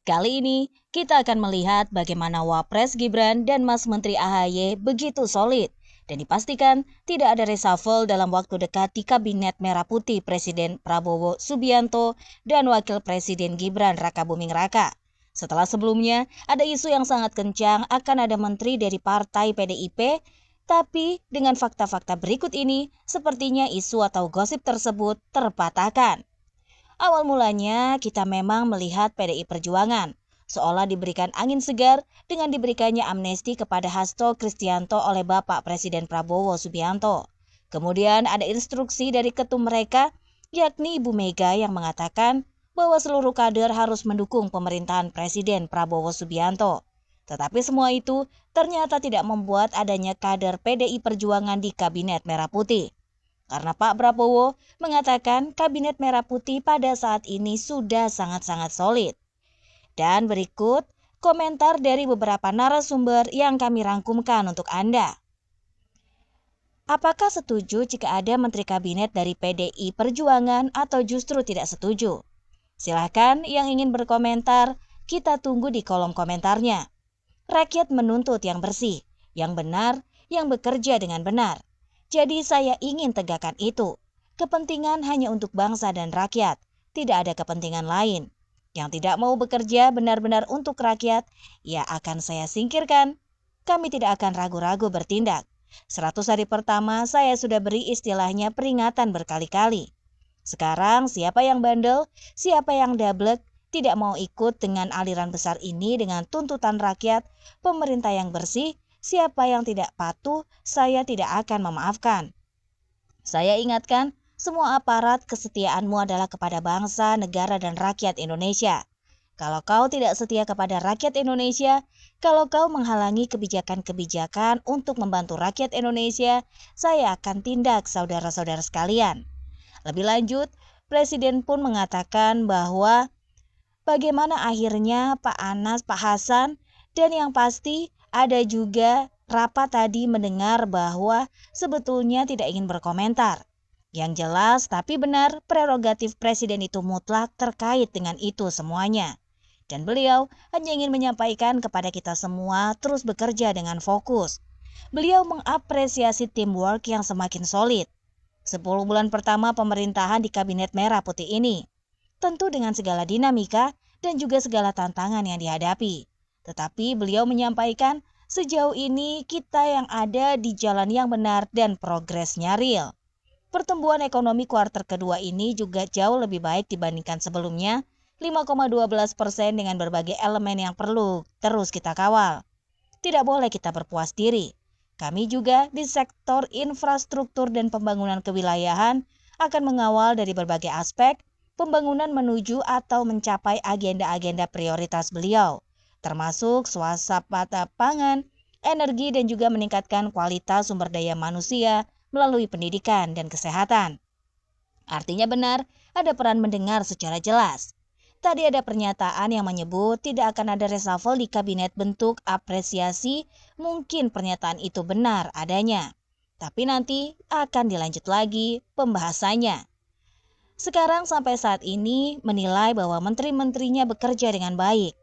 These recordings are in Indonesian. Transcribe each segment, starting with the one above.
Kali ini kita akan melihat bagaimana Wapres Gibran dan Mas Menteri AHY begitu solid dan dipastikan tidak ada reshuffle dalam waktu dekat di Kabinet Merah Putih Presiden Prabowo Subianto dan Wakil Presiden Gibran Rakabuming Raka. Setelah sebelumnya ada isu yang sangat kencang akan ada menteri dari partai PDIP, tapi dengan fakta-fakta berikut ini sepertinya isu atau gosip tersebut terpatahkan. Awal mulanya kita memang melihat PDI Perjuangan seolah diberikan angin segar dengan diberikannya amnesti kepada Hasto Kristianto oleh Bapak Presiden Prabowo Subianto. Kemudian ada instruksi dari ketum mereka, yakni Ibu Mega yang mengatakan bahwa seluruh kader harus mendukung pemerintahan Presiden Prabowo Subianto. Tetapi semua itu ternyata tidak membuat adanya kader PDI Perjuangan di Kabinet Merah Putih. Karena Pak Prabowo mengatakan Kabinet Merah Putih pada saat ini sudah sangat-sangat solid. Dan berikut komentar dari beberapa narasumber yang kami rangkumkan untuk Anda. Apakah setuju jika ada Menteri Kabinet dari PDI Perjuangan atau justru tidak setuju? Silahkan yang ingin berkomentar, kita tunggu di kolom komentarnya. Rakyat menuntut yang bersih, yang benar, yang bekerja dengan benar. Jadi saya ingin tegakkan itu. Kepentingan hanya untuk bangsa dan rakyat, tidak ada kepentingan lain. Yang tidak mau bekerja benar-benar untuk rakyat, ya akan saya singkirkan. Kami tidak akan ragu-ragu bertindak. 100 hari pertama saya sudah beri istilahnya peringatan berkali-kali. Sekarang siapa yang bandel, siapa yang dablek, tidak mau ikut dengan aliran besar ini dengan tuntutan rakyat, pemerintah yang bersih, siapa yang tidak patuh, saya tidak akan memaafkan. Saya ingatkan, semua aparat kesetiaanmu adalah kepada bangsa, negara, dan rakyat Indonesia. Kalau kau tidak setia kepada rakyat Indonesia, kalau kau menghalangi kebijakan-kebijakan untuk membantu rakyat Indonesia, saya akan tindak saudara-saudara sekalian. Lebih lanjut, Presiden pun mengatakan bahwa bagaimana akhirnya Pak Anas, Pak Hasan, dan yang pasti ada juga rapat tadi mendengar bahwa sebetulnya tidak ingin berkomentar. Yang jelas tapi benar prerogatif Presiden itu mutlak terkait dengan itu semuanya. Dan beliau hanya ingin menyampaikan kepada kita semua terus bekerja dengan fokus. Beliau mengapresiasi teamwork yang semakin solid. 10 bulan pertama pemerintahan di Kabinet Merah Putih ini. Tentu dengan segala dinamika dan juga segala tantangan yang dihadapi. Tetapi beliau menyampaikan sejauh ini kita yang ada di jalan yang benar dan progresnya real. Pertumbuhan ekonomi kuartal kedua ini juga jauh lebih baik dibandingkan sebelumnya, 5,12% dengan berbagai elemen yang perlu terus kita kawal. Tidak boleh kita berpuas diri. Kami juga di sektor infrastruktur dan pembangunan kewilayahan akan mengawal dari berbagai aspek pembangunan menuju atau mencapai agenda-agenda prioritas beliau, termasuk swasembada pangan, energi dan juga meningkatkan kualitas sumber daya manusia melalui pendidikan dan kesehatan. Artinya benar, ada peran mendengar secara jelas. Tadi ada pernyataan yang menyebut tidak akan ada reshuffle di kabinet bentuk apresiasi, mungkin pernyataan itu benar adanya. Tapi nanti akan dilanjut lagi pembahasannya. Sekarang sampai saat ini menilai bahwa menteri-menterinya bekerja dengan baik.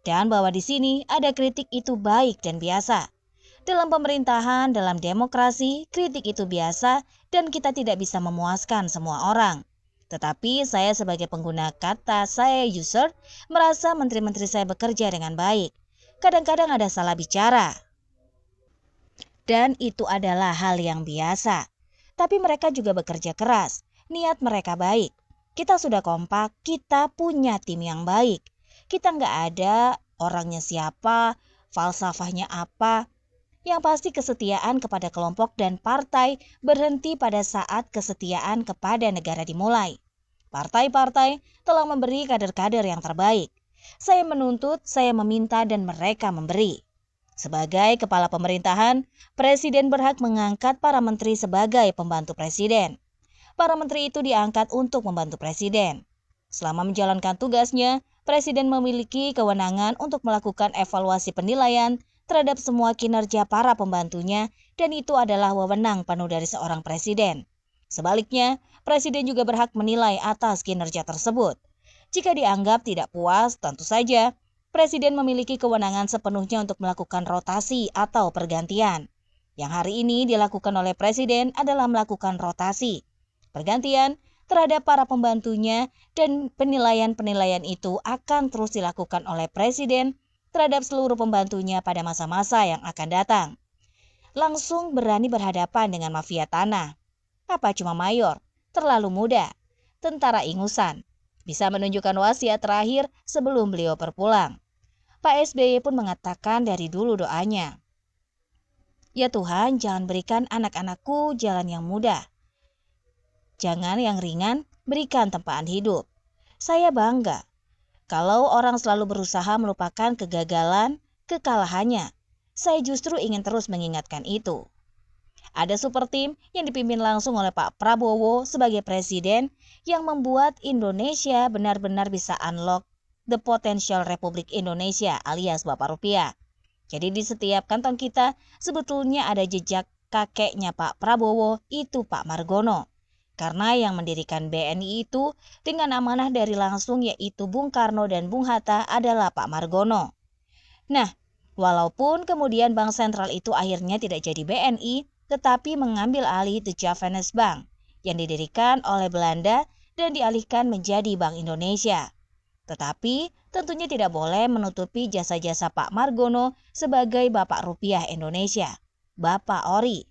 Dan bahwa di sini ada kritik itu baik dan biasa. Dalam pemerintahan, dalam demokrasi, kritik itu biasa dan kita tidak bisa memuaskan semua orang. Tetapi saya sebagai pengguna kata, saya user, merasa menteri-menteri saya bekerja dengan baik. Kadang-kadang ada salah bicara. Dan itu adalah hal yang biasa. Tapi mereka juga bekerja keras. Niat mereka baik. Kita sudah kompak, kita punya tim yang baik. Kita nggak ada orangnya siapa, falsafahnya apa. Yang pasti kesetiaan kepada kelompok dan partai berhenti pada saat kesetiaan kepada negara dimulai. Partai-partai telah memberi kader-kader yang terbaik. Saya menuntut, saya meminta dan mereka memberi. Sebagai kepala pemerintahan, Presiden berhak mengangkat para menteri sebagai pembantu Presiden. Para menteri itu diangkat untuk membantu Presiden. Selama menjalankan tugasnya, Presiden memiliki kewenangan untuk melakukan evaluasi penilaian terhadap semua kinerja para pembantunya dan itu adalah wewenang penuh dari seorang presiden. Sebaliknya, presiden juga berhak menilai atas kinerja tersebut. Jika dianggap tidak puas, tentu saja Presiden memiliki kewenangan sepenuhnya untuk melakukan rotasi atau pergantian. Yang hari ini dilakukan oleh Presiden adalah melakukan rotasi, pergantian terhadap para pembantunya, dan penilaian-penilaian itu akan terus dilakukan oleh Presiden terhadap seluruh pembantunya pada masa-masa yang akan datang. Langsung berani berhadapan dengan mafia tanah. Apa cuma mayor? Terlalu muda. Tentara ingusan. Bisa menunjukkan wasiat terakhir sebelum beliau berpulang. Pak SBY pun mengatakan dari dulu doanya, "Ya Tuhan, jangan berikan anak-anakku jalan yang mudah. Jangan yang ringan, berikan tempaan hidup." Saya bangga kalau orang selalu berusaha melupakan kegagalan, kekalahannya. Saya justru ingin terus mengingatkan itu. Ada super team yang dipimpin langsung oleh Pak Prabowo sebagai presiden yang membuat Indonesia benar-benar bisa unlock the potential Republik Indonesia alias Bapak Rupiah. Jadi di setiap kantong kita sebetulnya ada jejak kakeknya Pak Prabowo, itu Pak Margono. Karena yang mendirikan BNI itu dengan amanah dari langsung yaitu Bung Karno dan Bung Hatta adalah Pak Margono. Nah, walaupun kemudian Bank Sentral itu akhirnya tidak jadi BNI, tetapi mengambil alih The Javanese Bank yang didirikan oleh Belanda dan dialihkan menjadi Bank Indonesia. Tetapi tentunya tidak boleh menutupi jasa-jasa Pak Margono sebagai Bapak Rupiah Indonesia, Bapak Ori.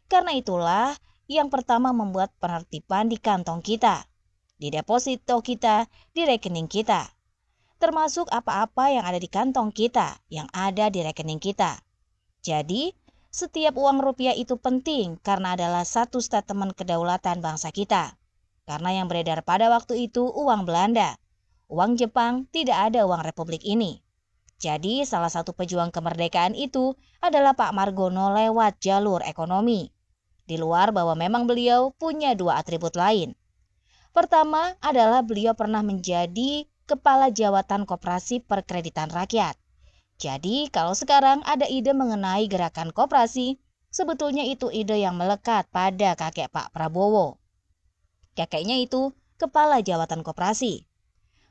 Karena itulah yang pertama membuat penertiban di kantong kita, di deposito kita, di rekening kita. Termasuk apa-apa yang ada di kantong kita, yang ada di rekening kita. Jadi, setiap uang rupiah itu penting karena adalah satu statement kedaulatan bangsa kita. Karena yang beredar pada waktu itu uang Belanda. Uang Jepang, tidak ada uang Republik ini. Jadi, salah satu pejuang kemerdekaan itu adalah Pak Margono lewat jalur ekonomi. Di luar bahwa memang beliau punya dua atribut lain. Pertama adalah beliau pernah menjadi Kepala Jawatan Koperasi Perkreditan Rakyat. Jadi kalau sekarang ada ide mengenai gerakan koperasi, sebetulnya itu ide yang melekat pada kakek Pak Prabowo. Kakeknya itu Kepala Jawatan Koperasi.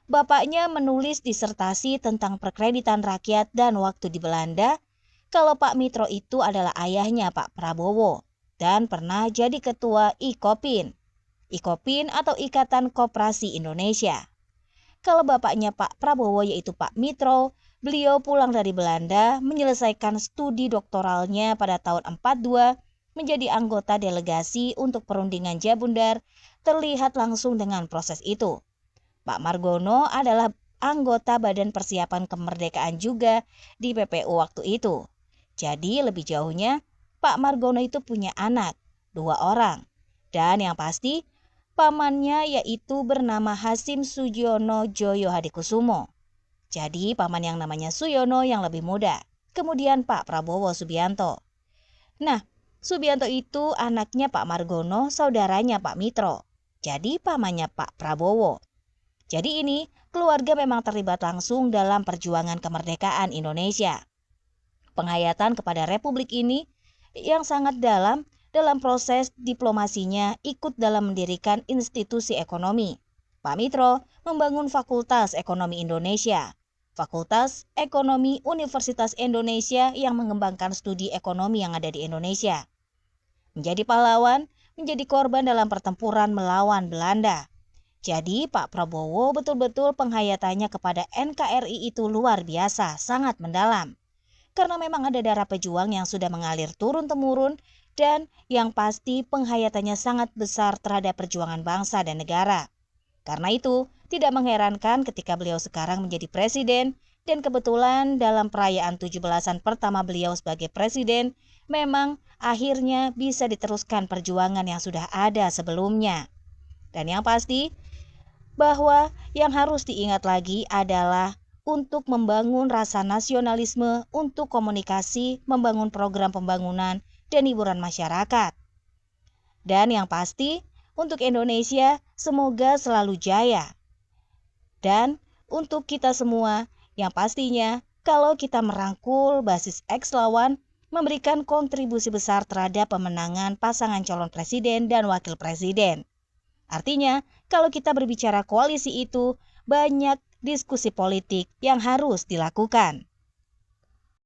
Bapaknya menulis disertasi tentang perkreditan rakyat dan waktu di Belanda, kalau Pak Mitro itu adalah ayahnya Pak Prabowo dan pernah jadi ketua IKOPIN. IKOPIN atau Ikatan Koperasi Indonesia. Kalau bapaknya Pak Prabowo yaitu Pak Mitro, beliau pulang dari Belanda menyelesaikan studi doktoralnya pada tahun 42, menjadi anggota delegasi untuk perundingan Jabundar, terlihat langsung dengan proses itu. Pak Margono adalah anggota Badan Persiapan Kemerdekaan juga di PPU waktu itu. Jadi lebih jauhnya, Pak Margono itu punya anak, 2 orang. Dan yang pasti, pamannya yaitu bernama Hasim Sugiono Joyo Hadikusumo. Jadi paman yang namanya Suyono yang lebih muda. Kemudian Pak Prabowo Subianto. Nah, Subianto itu anaknya Pak Margono, saudaranya Pak Mitro. Jadi pamannya Pak Prabowo. Jadi ini keluarga memang terlibat langsung dalam perjuangan kemerdekaan Indonesia. Penghayatan kepada Republik ini yang sangat dalam proses diplomasinya ikut dalam mendirikan institusi ekonomi. Pak Mitro membangun Fakultas Ekonomi Indonesia, Fakultas Ekonomi Universitas Indonesia yang mengembangkan studi ekonomi yang ada di Indonesia. Menjadi pahlawan, menjadi korban dalam pertempuran melawan Belanda. Jadi Pak Prabowo betul-betul penghayatannya kepada NKRI itu luar biasa, sangat mendalam. Karena memang ada darah pejuang yang sudah mengalir turun-temurun dan yang pasti penghayatannya sangat besar terhadap perjuangan bangsa dan negara. Karena itu, tidak mengherankan ketika beliau sekarang menjadi presiden dan kebetulan dalam perayaan 17-an pertama beliau sebagai presiden, memang akhirnya bisa diteruskan perjuangan yang sudah ada sebelumnya. Dan yang pasti, bahwa yang harus diingat lagi adalah untuk membangun rasa nasionalisme, untuk komunikasi, membangun program pembangunan, dan hiburan masyarakat. Dan yang pasti, untuk Indonesia, semoga selalu jaya. Dan untuk kita semua, yang pastinya, kalau kita merangkul basis X lawan, memberikan kontribusi besar terhadap pemenangan pasangan calon presiden dan wakil presiden. Artinya, kalau kita berbicara koalisi itu, banyak diskusi politik yang harus dilakukan.